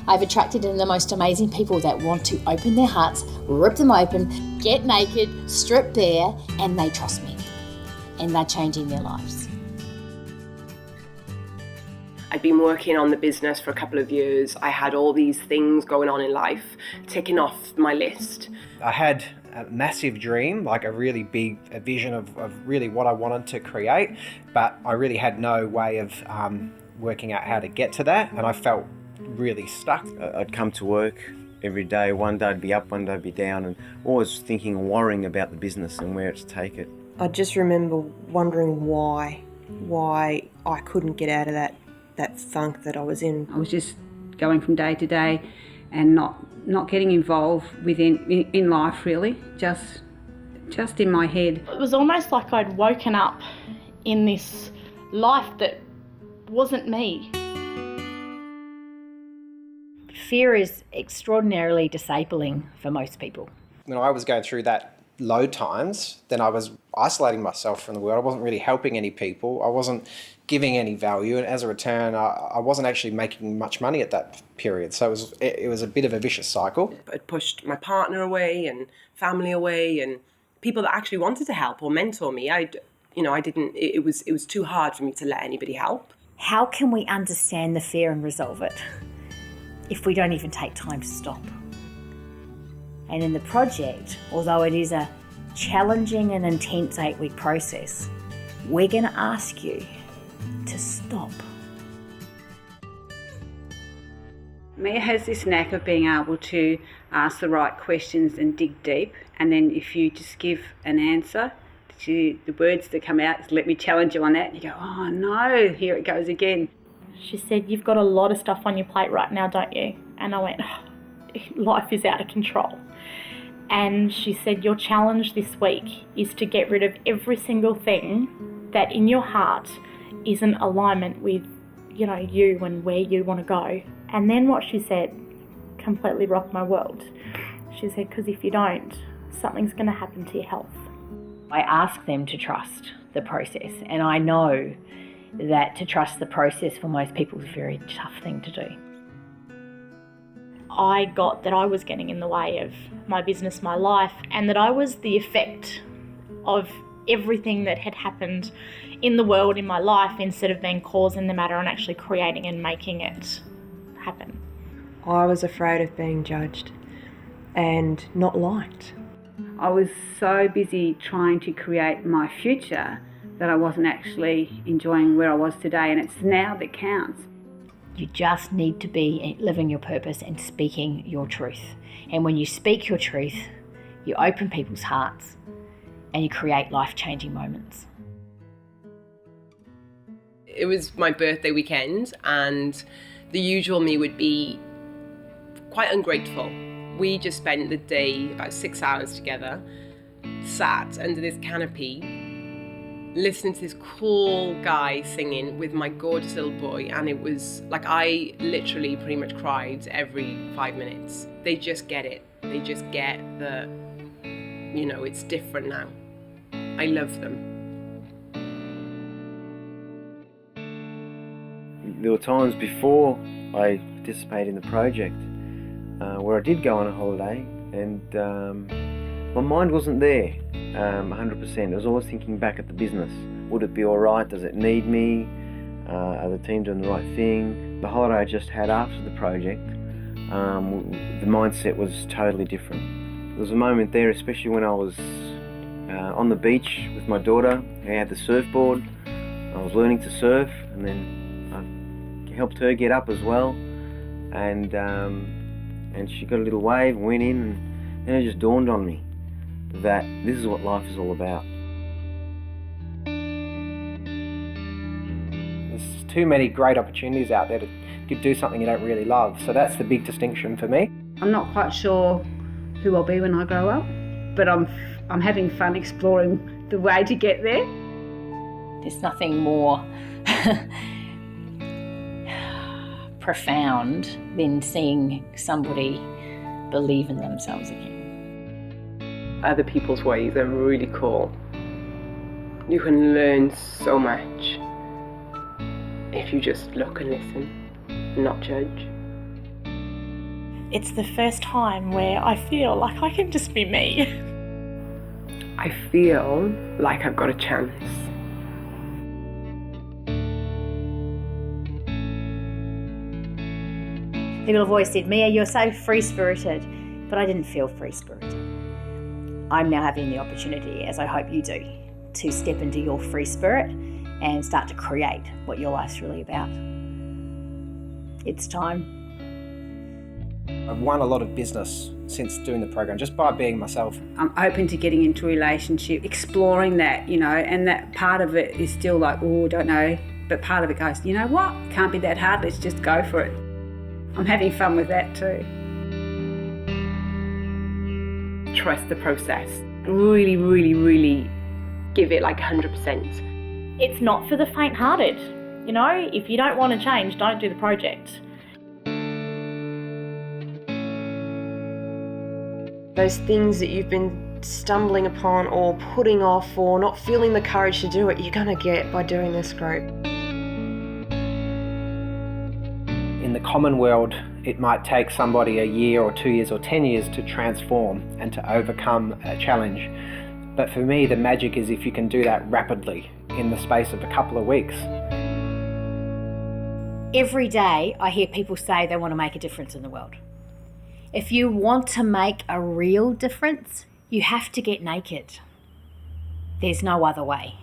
I've attracted in the most amazing people that want to open their hearts, rip them open, get naked, strip bare, and they trust me. And they're changing their lives. I'd been working on the business for a couple of years. I had all these things going on in life, ticking off my list. I had a massive dream, like a really big vision of really what I wanted to create, but I really had no way of working out how to get to that, and I felt really stuck. I'd come to work every day. One day I'd be up, one day I'd be down, and always thinking and worrying about the business and where to take it. I just remember wondering why I couldn't get out of that funk that I was in. I was just going from day to day and not getting involved in life really, just in my head. It was almost like I'd woken up in this life that wasn't me. Fear is extraordinarily disabling for most people. When I was going through that low times, then I was isolating myself from the world. I wasn't really helping any people. I wasn't giving any value, and as a return, I wasn't actually making much money at that period. So it was a bit of a vicious cycle. It pushed my partner away and family away, and people that actually wanted to help or mentor me. It was too hard for me to let anybody help. How can we understand the fear and resolve it if we don't even take time to stop? And in the project, although it is a challenging and intense 8-week process, we're going to ask you to stop. Mia has this knack of being able to ask the right questions and dig deep, and then if you just give an answer, the words that come out is, let me challenge you on that, and you go, oh no, here it goes again. She said, you've got a lot of stuff on your plate right now, don't you? And I went, life is out of control. And she said, your challenge this week is to get rid of every single thing that in your heart is in alignment with, you and where you want to go. And then what she said completely rocked my world. She said, because if you don't, something's going to happen to your health. I ask them to trust the process, and I know that to trust the process for most people is a very tough thing to do. I got that I was getting in the way of my business, my life, and that I was the effect of everything that had happened in the world, in my life, instead of being cause in the matter and actually creating and making it happen. I was afraid of being judged and not liked. I was so busy trying to create my future that I wasn't actually enjoying where I was today, and it's now that counts. You just need to be living your purpose and speaking your truth. And when you speak your truth, you open people's hearts and you create life-changing moments. It was my birthday weekend, and the usual me would be quite ungrateful. We just spent the day, about 6 hours together, sat under this canopy, listening to this cool guy singing with my gorgeous little boy, and it was like I literally pretty much cried every 5 minutes. They just get it. They just get the, it's different now. I love them. There were times before I participated in the project where I did go on a holiday, and my mind wasn't there 100%. I was always thinking back at the business. Would it be all right? Does it need me? Are the team doing the right thing? The holiday I just had after the project, the mindset was totally different. There was a moment there, especially when I was on the beach with my daughter. I had the surfboard. I was learning to surf, and then I helped her get up as well, and she got a little wave and went in, and then it just dawned on me that this is what life is all about. There's too many great opportunities out there to do something you don't really love, so that's the big distinction for me. I'm not quite sure who I'll be when I grow up, but I'm having fun exploring the way to get there. There's nothing more profound than seeing somebody believe in themselves again. Other people's ways are really cool. You can learn so much if you just look and listen, not judge. it's the first time where I feel like I can just be me. I feel like I've got a chance. The little voice said, Mia, you're so free-spirited. But I didn't feel free-spirited. I'm now having the opportunity, as I hope you do, to step into your free spirit and start to create what your life's really about. It's time. I've won a lot of business since doing the program just by being myself. I'm open to getting into a relationship, exploring that, and that part of it is still like, oh, don't know. But part of it goes, you know what? Can't be that hard. Let's just go for it. I'm having fun with that too. Trust the process. Really, really, really give it like 100%. It's not for the faint-hearted. If you don't want to change, don't do the project. Those things that you've been stumbling upon or putting off or not feeling the courage to do it, you're going to get by doing this group. In the common world, it might take somebody a year or 2 years or 10 years to transform and to overcome a challenge. But for me, the magic is if you can do that rapidly in the space of a couple of weeks. Every day I hear people say they want to make a difference in the world. If you want to make a real difference, you have to get naked. There's no other way.